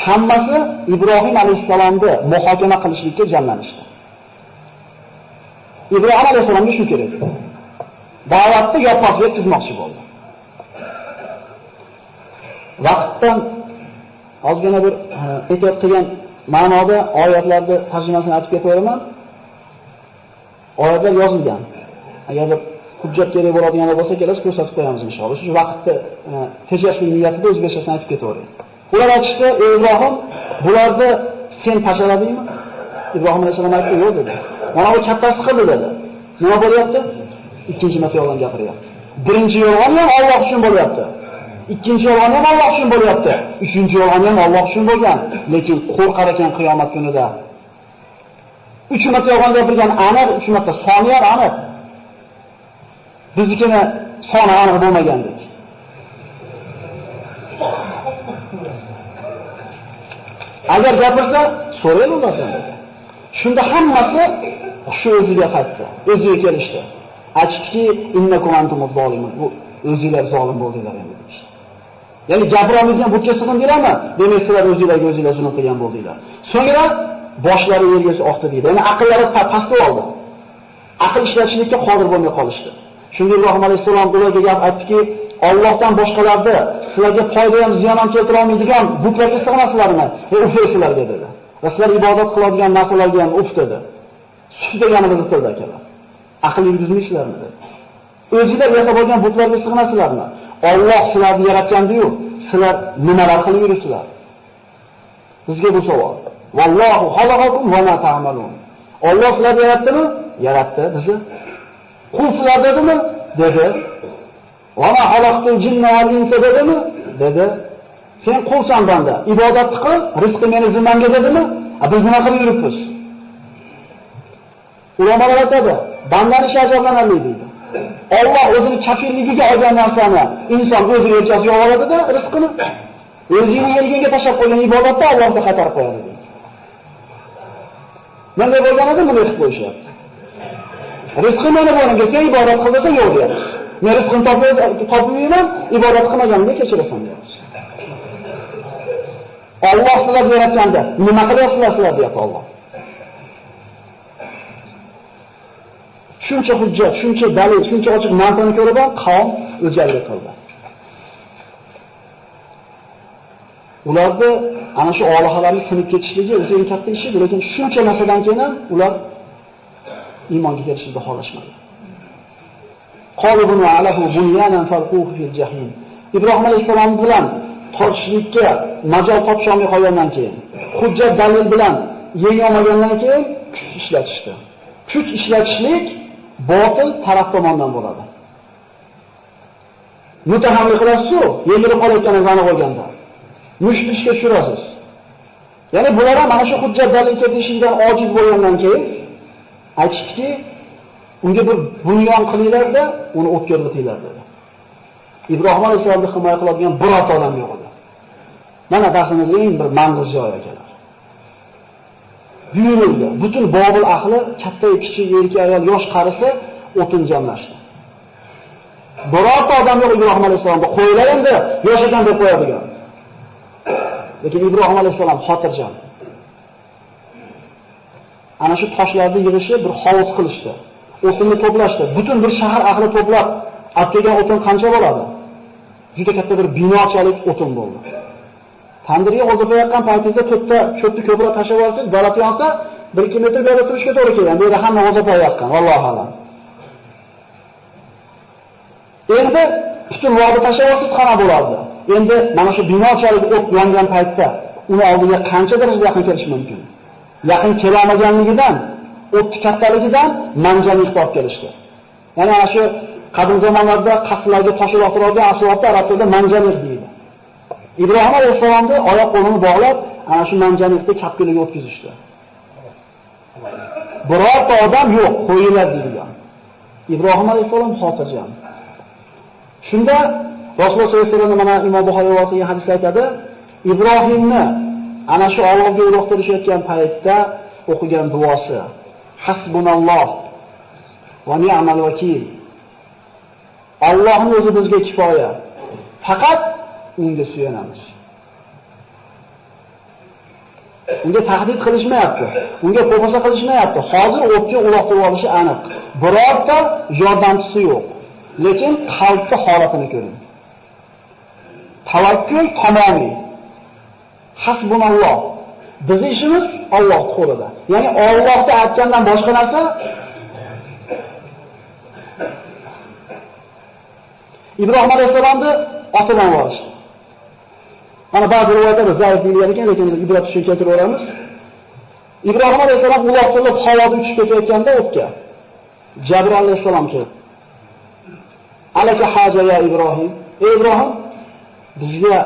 hammasi Ibrohim alayhisalomni muhokama qilishlikka jamlanishdi. Ibrohim alayhisalomga shu kerak edi. Da'vatni yopiqga tuzmoqchi bo'ldi. Vaqtdan ozgina bir ehtiyot qilgan ma'noda oyatlarni tarjimasini aytib ketaveraman. Oyatlar yozilgan. Agar hujjat kerak bo'ladigan bo'lsa, kelasiz ko'rsatib qo'yamiz inshaalloh. Shu vaqtda tejashli niyatida o'zbekchasini aytib ketaveraylik. Ular aytishdi, "Ey Ibrohim, bularni Sen tashaladingmi? Ibrohim alayhisalom aytdi, yo'q dedi. Mana bu kattasi qildi dedi. Nima bo'lyapti? Ikkinchi marta yolg'on gapiryapti. Birinchi yolg'on ham Alloh uchun bo'lyapti. Ikkinchi yolg'on ham Alloh uchun bo'lyapti. Uchinchi yolg'on ham Alloh uchun bo'lgan. Lekin qo'rqar ekan qiyomat kunida. 3 marta yolg'on gapirgan aniq, 3 marta soni ham aniq. Biznikini soni aniq bo'lmagandek. Agar gapirsa, so'raydi ulardan. Shunda hammasi shu o'ziga qaytdi. O'ziga kelishdi. Aytdiki, innakum antumuz zolimun. Bu o'zingizlar zolim bo'ldinglar endi. Ya'ni gapiramizni butga sig'indilarmi? Demak, sizlar o'zingizlarga zulm qilgan bo'ldinglar. So'ngra boshlari yerga oqdi deydi. Ya'ni aqllari pastga oldi. Aql ishlatishlikka qodir bo'lmay qolishdi. Shunda Ibrohim alayhisalom ularga gap aytdiki, Allohdan boshqalarni sizlarga foyda ham ziyon ham keltira olmaydigan butlarga sig'inasizlarmi? Uflaysizlarga dedi. Va sizlar ibodat qiladigan narsalarga ham uf dedi. Shu deganimizni tilda akalar. Aql yurgizmaysizlarmi dedi. O'zingizlar yasab olgan butlarga sig'inasizlarmi? Alloh sizlarni yaratgandi-yu, sizlar nimalar qilib yuribsizlar? Bizga bu savol. Vallohu xalaqakum va ma ta'malun. Alloh sizlarni yaratdimi? Yaratdi bizni. Qul sizlar dedimi? Dedi. Va ma xalaqtul jinna val insa dedimi? Dedi. Sen qulsan banda, ibodat qil, rizqi meni zimmamga dedimi? Biz nima qilib yuribmiz? Ulamolar aytadi, bandani shajablanarli deydi. Alloh o'zini kafilligiga olgan narsani inson o'zi yelkasiga oladi-da, rizqini o'zining yelkasiga tashlab qo'ygan ibodatni Allohga qaytarib qo'yadi deydi. Bunday bo'lganida buni qilib qo'yishyapti. Rizqi mana bo'lgan, sen ibodat qil desa yo'q deyapti. Men rizqini topmayman, ibodat qilmaganimga kechirasan deyapti. Alloh sizlarni yaratganda nima qilyapsizlar deyapti Alloh. Shuncha hujjat, shuncha dalil, shuncha ochiq mantiqni ko'rib qavm o'zgarlik qildi. Ularda ana shu olihalarning sinib ketishligi o'ziga katta ish edi, lekin shuncha narsadan keyin ham ular iymonga kelishni xohlashmadi. Qalibun alahu bunyanan falquhu fil jahim. Ibrohim alayhisalom bilan tortishlikka majol topsholmay qolgandan keyin, hujjat dalil bilan yeng olmagandan keyin kuch ishlatishdi. Kuch ishlatishlik botil taraf tomonidan bo'ladi. Mutahamlik qilasiz-ku, yengilib qolayotganingizni aniq bo'lganda. Mushtlishga tushirasiz. Ya'ni bular ham mana shu hujjat dalil keltirishdan ojiz bo'lgandan keyin aytishdiki, unga bir bunyon qilinglar-da, uni o'tga o'rgatinglar dedi. Ibrohim alayhisolamni himoya qiladigan birorta odam yo'q edi. Mana darsimizning eng bir manzur joyi ekanlar. Buyurildi. Butun Bobil ahli, katta, kichik, erkak, ayol, yosh, qarisi o'tin jamlashdi. Birorta odam yo'q Ibrohim alayhisolamga qo'ylar endi, yosh ekan deb qo'yadigan. Lekin Ibrohim alayhisolam xotirjam. Ana shu toshlarni yig'ishib bir hovuz qilishdi. O'tinni to'plashdi. Butun bir shahar ahli to'plab, olib kelgan o'tin qancha bo'ladi? Juda katta bir binochalik o'tin bo'ldi. Tandirga o'zib paytingizda to'rtta cho'pni ko'proq tashlab olsangiz, zarat yonsa 1 kilometr berib turishga to'g'ri keladi. Bu yerda hamma o'zib qo'yayotgan, vallohu alam. Endi butun vodi tashlab olsangiz qana bo'lardi. Endi mana shu binochalik o't yongan paytda uni oldiga qancha darajada yaqin kelish mumkin? Yaqin kelamaganligidan, o'tni kattaligidan manjaniqni olib kelishdi. Ya'ni ana shu qadim zamonlarda qasrlarga tosh uloqtiradigan asbobda arab tilida manjaniq deydi. Ibrohim alayhisolamni oyoq qo'lini bog'lab, ana shu manjaniqni kapkiliga o'tkazishdi. Birorta odam yo'q, qo'yinglar deydigan. Ibrohim alayhisolam xotirjam. Shunda Rasululloh sollallohu alayhi vasallam mana Imom Buxoriy rivoyat qilgan hadisda aytadi, Ibrohimni ana shu Allohga uloqtirishayotgan paytda o'qigan duosi: Hasbunalloh va ni'mal vakil. Allohning o'zi bizga kifoya. Faqat unga suyanamiz. Unga tahdid qilishmayapti, unga qo'rqsa qilishmayapti. Hozir o'tga uloqtirib olishi aniq. Birorta yordamchisi yo'q. Lekin qalbni holatini ko'ring. Tavakkul tamomiy. Hasbunalloh. Bizning ishimiz Alloh qo'lida. Ya'ni Allohga aytgandan boshqa narsa Ibrohim alayhisolamni otidan borishdi. Mana ba'zi rivoyatlarda zaif deyilgan ekan, lekin ibrat uchun keltirib o'ramiz. Ibrohim alayhisalom uloqtirib havoda uchib ketayotganda o'tga Jabril alayhisalom keldi. Alaka haja ya Ibrohim. Ey Ibrohim, bizga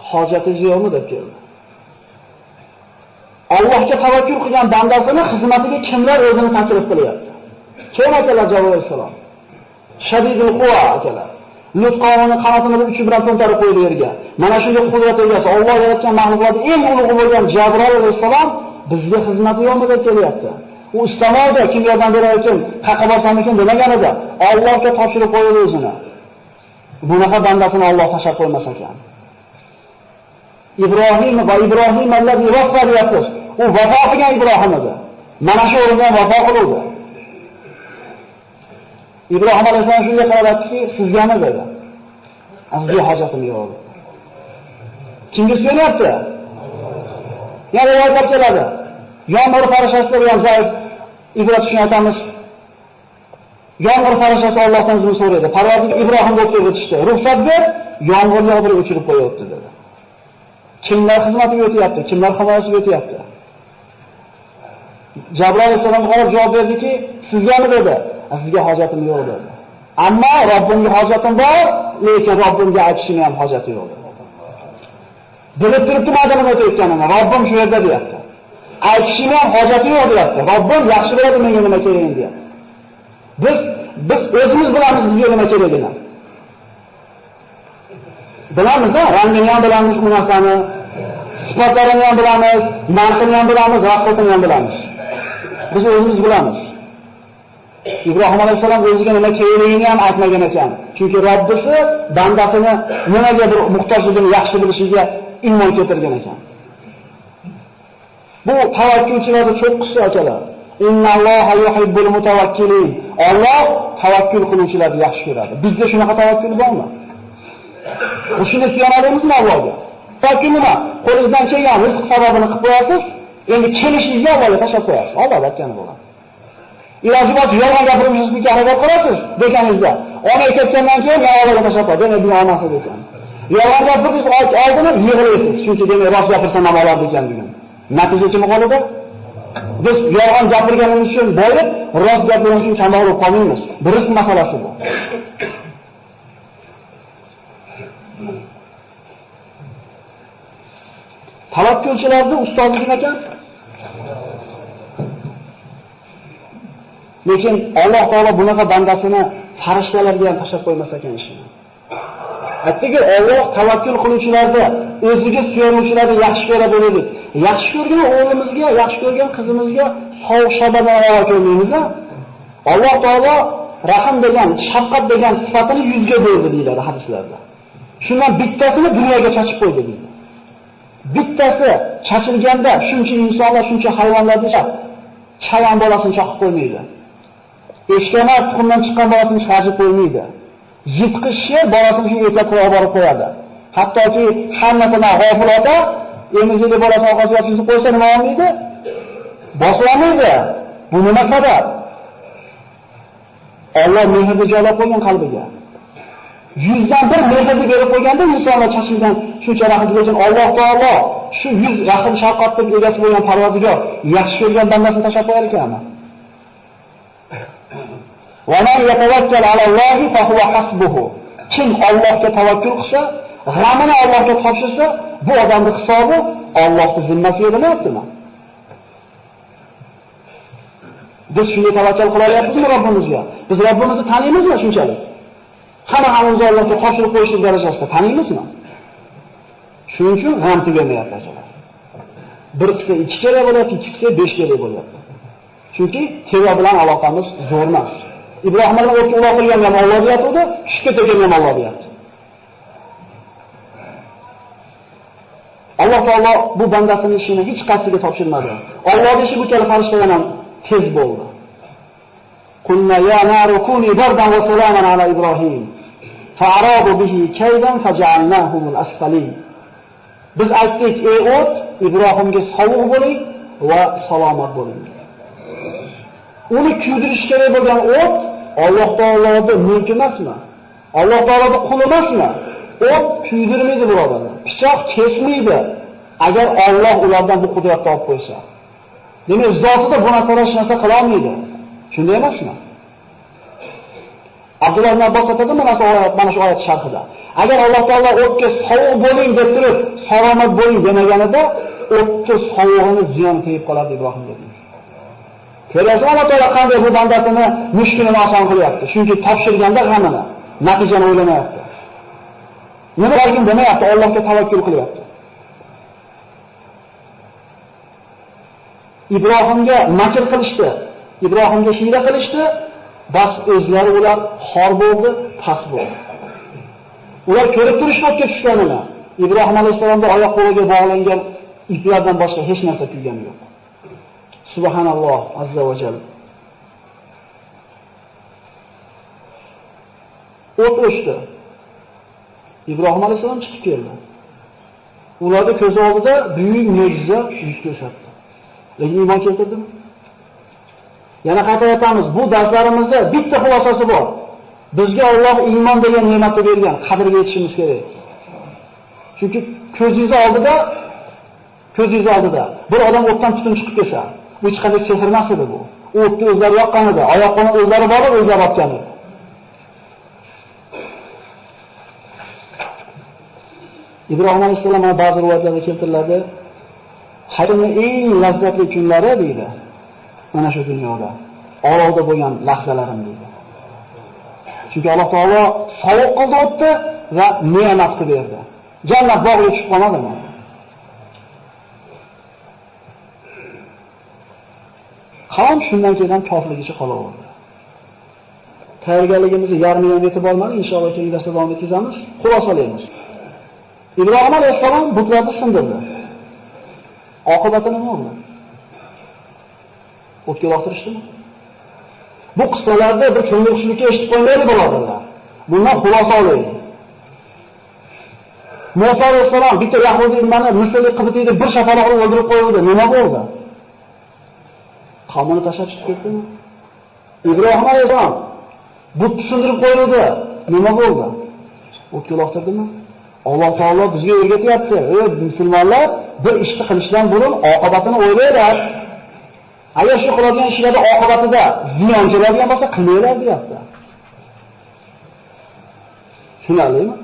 hojatingiz yo'qmi deb keldi. Allohga tavakkul qilgan bandasini xizmatiga kimlar o'zini taklif qilyapti? Kim akalar Jabril alayhisalom? Shadidul quva akalar. Lut qavmining qanotini uchi bilan to'ntarib qo'ydi yerga. Mana shunga qudrat egasi Alloh yaratgan mahluqotning eng ulug'i bo'lgan Jabril alayhisalom bizga xizmati yo'qmi deb kelyapti. U istamoqda kim yordam berar uchun qaqa borsamikin demagan edi. Allohga topshirib qo'ydi o'zini. Bunaqa bandasini Alloh tashab qo'ymas ekan. Ibrohim va Ibrohim allazi vafo deyapsiz. U vafo qilgan Ibrohim edi. Mana shu o'rindan vafo qildi. Ibrohim alayhisalom shunga qarabki, sizga nima dedi? Sizga hojatim yo'q. Kimga so'rayapti? Yana rivoyat keladi. Yomg'ir farishtasida ham zaif ibrat shuni aytamiz. Yomg'ir farishasi Allohdan izn so'raydi. Parvardigor Ibrohimga o'tishdi. Ruxsat ber, yomg'irni o'pirib o'chirib qo'yapti dedi. Kimlar xizmatiga o'tyapti? Kimlar himoyasiga o'tyapti? Jabril alayhisalom javob berdiki, sizga nima dedi? Sizga hojatim yo'q dedi. Ammo Robbimga hojatim bor, lekin Robbimga aytishim ham hojati yo'q dedi. Bilib turibdi madam o'tayotganini, Robbim shu yerda deyapti. Aytishim ham hojati yo'q deyapti. Robbim yaxshi biladi menga nima kerakligini deyapti. Biz o'zimiz bilamiz bizga nima kerakligini. Bilamiz, rangini ham bilamiz, bu narsani, sifatlarini ham bilamiz, narxini ham bilamiz, raqobatini ham bilamiz. Biz o'zimiz bilamiz. Ibrohim alayhisalom o'ziga nima kerakligini ham aytmagan ekan. Chunki Robbisi bandasini nimagadir muhtojligini yaxshi bilishiga iymon keltirgan ekan. Bu tavakkulchilarning cho'qqisi akalar. Innalloha yuhibbul mutawakkilin. Alloh tavakkul qiluvchilarni yaxshi ko'radi. Bizda shunaqa tavakkul bormi? Shuni suyanadimizmi Allohga? Tavakkul nima? Qo'lingizdan kelgan rizq sababini qilib qo'yasiz, endi kelishingizga Allohga tashab qo'yasiz. Alloh aytgani bo'ladi. Iloji bor yolg'on gapirishga harakat qilasiz deganingizda, olmay ketgandan keyin men Allohga tashab qo'yaman, demak bu olmasin ekan. Yolg'on gapirib oldini yig'laysiz, chunki demak rost gapirsam ham oladi ekan degan. Natija nima bo'ladi? Biz yolg'on gapirganimiz uchun boyib, rost gapirganimiz uchun kambag'al bo'lib qolmaymiz. Bir rizq masalasi bu. Tavakkulchilarning ustozi kim ekan? Lekin Alloh taolo bunaqa bandasini farishtalarga ham tashab qo'ymas ekan ishini. Aytdiki, Alloh tavakkul qiluvchilarni, o'ziga suyanuvchilarni yaxshi ko'ra bo'ladi. Yaxshi ko'rgan o'g'limizga, yaxshi ko'rgan qizimizga sovuq shabadan avo ko'rmaymiz. Alloh taolo rahim degan, shafqat degan sifatini yuzga berdi deyiladi hadislarda. Shundan bittasini dunyoga chachib qo'ydi deydi. Bittasi chachilganda shuncha insonlar, shuncha hayvonlarga chayon bolasini chaqib qo'ymaydi. Eshkana tuxumdan chiqqan bolasini chiqarib qo'ymaydi. Yitqish sher bolasini shu etlab qo'yib borib qo'yadi. Hattoki hammasini g'ofil ota emizli bolasini orqasiga tushirib qo'ysa nima olmaydi? Bosolmaydi. Bu nima sabab? Alloh mehrni joylab qo'ygan qalbiga. 100dan bir mehrni berib qo'yganda insonlar chashilgan shuncha rahmat uchun Alloh taolo shu 100 rahim shafqatning egasi bo'lgan Parvardigor yaxshi ko'rgan bandasini tashab qo'yar ekanmi? Va man yatawakkal alallohi fa huwa hasbuhu. Kim Allohga tavakkul qilsa, g'amini Allohga topshirsa, bu odamning hisobi Allohning zimmasiga emasmi? Biz shunga tavakkal qilyapmizmi Robbimizga? Biz Robbimizni tanimizmi shunchalik? Hammamiz Allohga topshirib qo'yishlik darajasida tanimizmi? Shuning uchun g'am tugamayapti aslida. Bir qisqa 2 kerak bo'lyapti, 2 qisqa 5 kerak bo'lyapti. Chunki teva bilan aloqamiz zo'r emas. Ibrohim alayhisalom o'tga uloqilgan ham Alloh deyapti, tushga tegan ham Alloh deyapti. Alloh taolo bu bandasining ishini hech qaysiga topshirmadi. Allohning ishi bu kabi farishtalar ham tez bo'ldi. Qulna ya naru kuni bardan va salaman ala Ibrohim. Fa'aradu bihi kaydan faj'alnahum al-asfalin. Biz aytdik, ey o't, Ibrohimga sovuq bo'ling va salomat bo'ling. Uni kuydirish kerak bo'lgan o't Alloh taoloning mulki emasmi? Alloh taoloning quli emasmi? O't kuydirmaydi birodarlar. Pichoq kesmaydi. Agar Alloh ulardan bu qudratni olib qo'ysa. Demak, zotida bu narsalar hech narsa qila olmaydi. Shunday emasmi? Abdulloh ibn Abbos aytadi mana shu oyat sharhida. Agar Alloh taolo o'tga sovuq bo'ling deb turib, salomat bo'ling demaganida, o'tga sovug'ini ziyon qilib qoladi Ibrohimga. Ko'ryapsizmi, Alloh taolo qanday bu bandasini mushkulini oson qilyapti. Chunki topshirganda g'amini, natijani o'ylamayapti. Nima qilgan demayapti, Allohga tavakkul qilyapti. Ibrohimga makr qilishdi, Ibrohimga hiyla qilishdi, bas o'zlari ular xor bo'ldi, past bo'ldi. Ular ko'rib turishdi o'tga tushganini. Ibrohim alayhisolamning oyoq qo'liga bog'langan iplardan boshqa hech narsa kuygani yo'q. Subhanalloh azza va jalla. O't o'chdi. Ibrohim alayhisolam chiqib keldi. Ularning ko'z oldida buyuk mo'jiza yuz ko'rsatdi. Lekin iymon keltirdimi? Yana qayta aytamiz, bu darslarimizda bitta xulosasi bor. Bizga Alloh iymon degan ne'matni bergan, qadriga yetishimiz kerak. Chunki ko'zingiz oldida bir odam o'tdan tutun chiqib kelsa, bu hech qanday sehr emas edi bu. O'tni o'zlari yoqqan edi, oyoqlarni o'zlari borib o'zlari otgan edi. Ibrohim alayhisalom ba'zi rivoyatlarda keltiriladi, hayotning eng lazzatli kunlari deydi. Mana shu dunyoda olovda bo'lgan lahzalarim deydi. Chunki Alloh taolo sovuq qildi o'tdi va ne'mat qilib berdi. Jannat bog'iga tushib qolmadimi? Qavm shundan keyin kofirligicha qolaverdi. Tayyorgarligimizni yarmi ham yetib olmadi, inshaalloh keyingi darsda davom etamiz. Xulosalaymiz. Ibrohim alayhisalom butlarni sindirdi. Oqibati nima bo'ldi? O'tga uloqtirishdimi? Bu qissalarda bir ko'ngilxushlikka eshitib qo'ymaydi birodarlar. Bundan xulosa olaylik. Musa alayhisalom bitta Yahudi ilmani Misrlik qibtiyni bir shapaloq bilan o'ldirib qo'ydi. Nima bo'ldi? Qavmini tashlab chiqib ketdimi? Ibrohim alayhisalom butni sindirib qo'ydi. Nima bo'ldi? O'tga uloqtirdimi? Alloh taolo bizga o'rgatyapti. Ey musulmonlar, bir ishni qilishdan burun oqibatini o'ylaylar. Agar shu qiladigan ishlarda oqibatida ziyon keladigan bo'lsa, qilinglar deyapti. Tushunarlimi?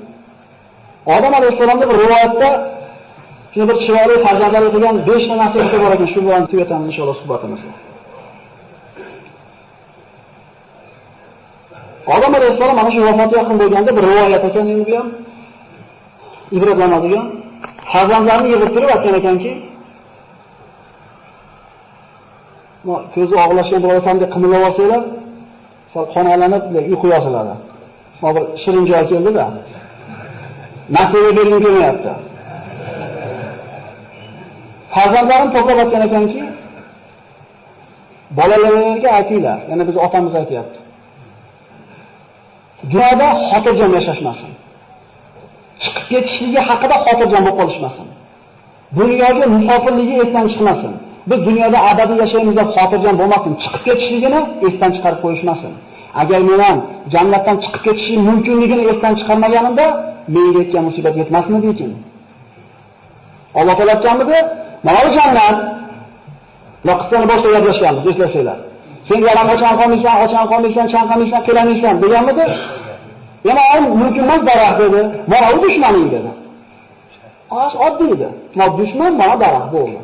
Odam alayhisolamning bir rivoyatda shuni bir chiroyli farzandlar qilgan 5 ta narsa bor ekan, shu bilan tugatamiz inshaalloh suhbatimizni. Odam alayhisolam mana shu vafotga yaqin bo'lganda bir rivoyat ekan, endi bu ham ibratlanadigan. Farzandlarini yig'ib turib aytgan ekanki, ko'zi og'lashgan birosan deb qimillab olsanglar, qonlanib uyqu yosiladi. Bir shirin joy keldi-da. Nasiba bergim kelmayapti. Farzandlarim to'plab aytgan ekanki, bolalaringizga aytinglar, yana biz otamiz aytayapti. Dunyoda xotirjam yashashmasin. Chiqib ketishligi haqida xotirjam bo'lib qolishmasin. Dunyoga musofirligi esdan chiqmasin. Biz dunyoda abadiy yashaymiz deb xotirjam bo'lmasin. Chiqib ketishligini esdan chiqarib qo'yishmasin. Agar men ham jannatdan chiqib ketishim mumkinligini esdan chiqarmaganimda, menga yetgan musibat yetmasmidi ekan? Alloh taolo aytganmidi? Mana bu jannat. Vaqtdan boshqa gaplashganmiz, eslasanglar. Sen yaram qachon qolmaysan, chanqamaysan, qilamaysan deganmidi? Yana mumkin emas daraxt dedi. Mana u dushmaning dedi. Oddiy edi. Mana dushman mana daraxt bo'ldi.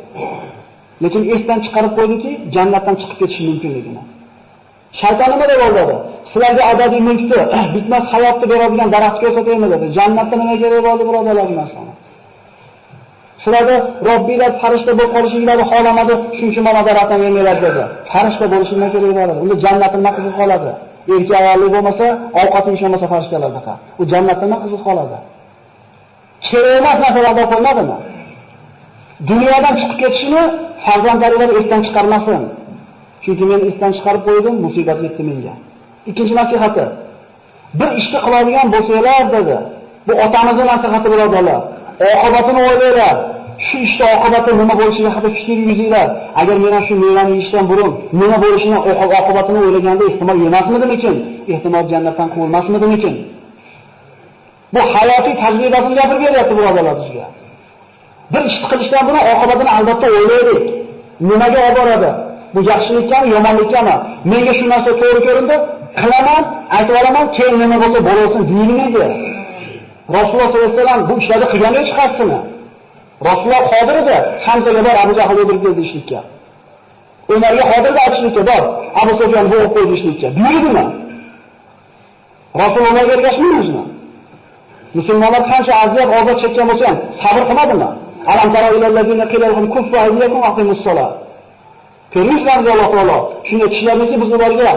Lekin esdan chiqarib qo'ydiki, jannatdan chiqib ketish mumkinligini. Shayton nima deb o'yladi? Sizlarga abadiy mulkni, bitmas hayotni beradigan daraxt ko'rsataymi dedi. Jannatda nima kerak bo'ldi birodarlar bu narsani? Sizlarda Robbinglar farishta bo'lib qolishingizni xohlamadi, shuning uchun mana daraxtdan yemanglar dedi. Farishta bo'lishinglar kerak bo'ladi. Unda jannatda nima qilib qoladi? Erkak ayolli bo'lmasa, ovqat yeyishmasa farishtalardaqa. U jannatda nima qilib qoladi? Kerak emas narsalardan qo'ymadimi? Dunyodan chiqib ketishini farzandlaringiz esdan chiqarmasin. Chunki men esdan chiqarib qo'ydim, musibat yetdi menga. Ikkinchi nasihati. Bir ishni qiladigan bo'lsanglar dedi. Bu otamizning nasihati birodarlar. Oqibatini o'ylaylar. Shu ishda oqibati nima bo'lishiga haqida fikr yuringlar. Agar men shu mevani yeyishdan burun nima bo'lishini oqibatini o'ylaganda ehtimol yemasmidim? Ehtimol jannatdan quvilmasmidim? Bu hayotiy tajribasini gapirib beryapti birodarlar bizga. Bir ish qilishdan burun oqibatini albatta o'ylaylik. Nimaga olib boradi? Bu yaxshilikmi, yomonlikmi? Menga shu narsa to'g'ri ko'rindi, qilaman, aytib olaman, keyin nima bo'lsa bo'lasin deyilmaydi. Rasululloh sollallohu alayhi vasallam bu ishlarni qilgan hech qaysini. Rasululloh qodir edi, Hamzaga bor Abu Jahl o'ldirib keldi ishlikka. Umarga qodir edi aytishlikka bor, Abu Sufyon bo'g'ib qo'ydi ishlikka. Buyurdimi? Rasulullohga ergashmaymizmi? Musulmonlar qancha aziyat, ozor chekkan bo'lsa ham sabr qilmadimi? Alam tara ilallazina qila lahum kuffu aydiyakum wa aqimus solat. Ko'rishlar Alloh taolo. Shunga kishilarniki biz ularga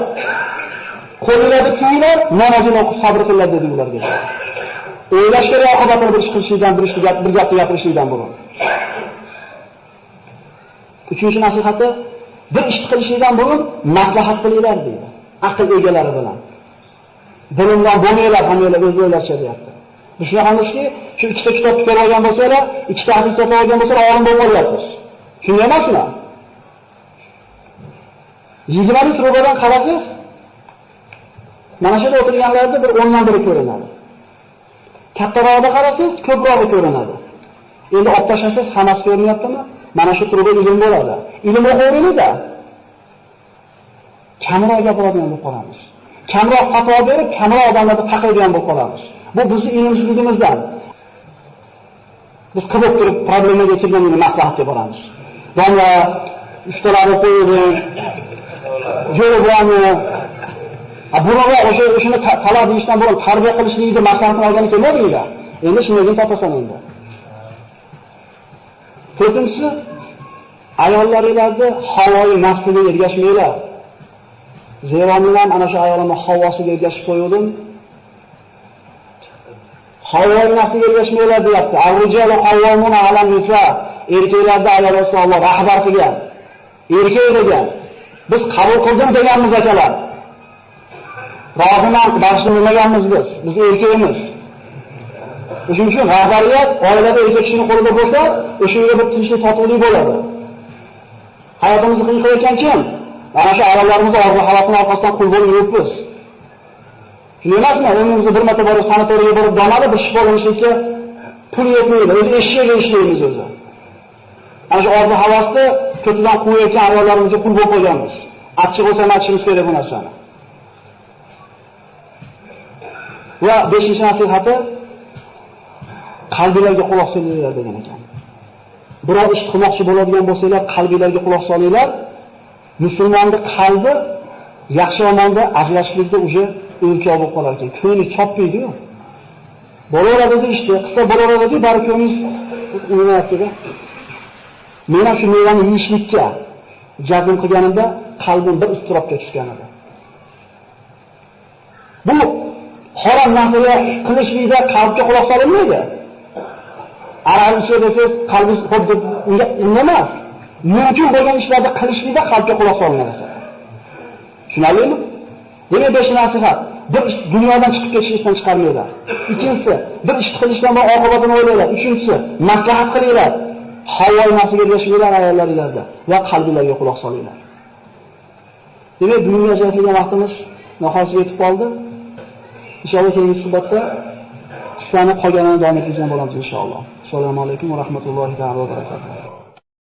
qo'llarni tiyinglar, namozini o'qib sabr qilinglar dedi ularga. O'ylash kerak oqibatini bir ish qilishdan, bir gapni gapirishdan burun. Uchinchi nasihati, bir ish qilishdan burun maslahat qilinglar deydi. Aql egalari bilan. Bilimdan bo'lmaylar, hammalar o'z o'ylashadi deyapti. Biz shuni hamishki, shu ikkita kitob ko'rib olgan bo'lsalar, ikkita hadis o'qib olgan bo'lsalar, olim bo'lib qolyapmiz. Shunday emasmi? 20 trubadan qarasangiz, mana shu yerda o'tirganlarda bir 10 dan biri ko'rinadi. Kattaroqda qarasangiz, ko'prog'i ko'rinadi. Endi olib tashlasangiz, hammasi ko'rinyaptimi? Mana shu truba ilm bo'ladi. Ilm o'qiymizda. Kamroq gapiradigan bo'lib qolamiz. Kamroq fatvo berib, kamroq odamlarni taqaydigan bo'lib qolamiz. Bu bizning ilmsizligimizdan. Biz qilib turib problemaga kelganini maslahatga boramiz. Domla ustalarni qo'ying, jo'raboni, bunaqa o'shani talab qilishdan burun tarbiya qilishlikni maslahatini olgani kelmadinglar. Endi shunday topasan endi. To'rtinchisi, ayollaringizni havoyi nafsiga ergashmanglar. Zero men ham ana shu ayolimni havosiga ergashib qo'ydim. Havoyi nafsiga ergashmanglar deyapti. Ar-rijalu qawwamuna 'alan nisa. Erkaklarda ayol Rasululloh rahbar qilgan. Erkak degan. Biz qabul qildim deganmiz akalar. Roziman, bashlanmaganmiz biz. Biz erkakmiz. Shuning uchun rahbariyat oilada erkak kishining qo'lida bo'lsa, o'sha yerga bir tinchlik totuvlik bo'ladi. Hayotimizni qiyin qilayotgan kim? Mana shu ayollarimiz orzu-havasini orqasidan qul bo'lib yuribmiz. Shunday emasmi? O'zimizni bir marta borib sanatoriyaga borib domada bir shifolanishga pul yetmaydi. O'zi eshikka ishlaymiz o'zi. Ana shu orzu-havasni ko'tidan qo'yayotgan ayollarimizga pul bo'lib qo'yganmiz. Achchiq bo'lsa aytishimiz kerak bu narsani. Va 5-nasihati qalbingizga quloq solinglar degan ekan. Biror ish qilmoqchi bo'ladigan bo'lsanglar, qalbingizga quloq solinglar. Musulmonning qalbi yaxshi yomonda ajrashlikda o'sha o'lchov bo'lib qolar ekan. Ko'ngli chopmaydi-ku. Bolalarga ishda, qisqa bolalarga bari ko'nglingiz o'ynayapti-da. Men ham shu mevani yeyishlikka jazm qilganimda qalbim bir iztirobga tushgan edi. Bu harom narsaga qilishlikda qalbga quloq solinmaydi. Aral ish desiz, qalbingiz xuddi unga emas. Mumkin bo'lgan ishlarni qilishlikda qalbga quloq solinadi. Tushunarlimi? Yana 5-nasihat. Bir ish dunyodan chiqib ketishdan chiqarmaydi. Ikkinchisi, bir ish qilishdan oqibatini o'ylaylar. Uchinchisi, maslahat qilinglar. Havoyi nafsiga ergashinglar ayollaringizda va qalbingizga quloq solinglar. Demak, bugungi ajratilgan vaqtimiz nihoyasiga yetib qoldi. Inshaalloh keyingi suhbatda qissani qolganini davom ettirgan bo'lamiz inshaalloh. Assalomu alaykum va rahmatullohi va barakatuh.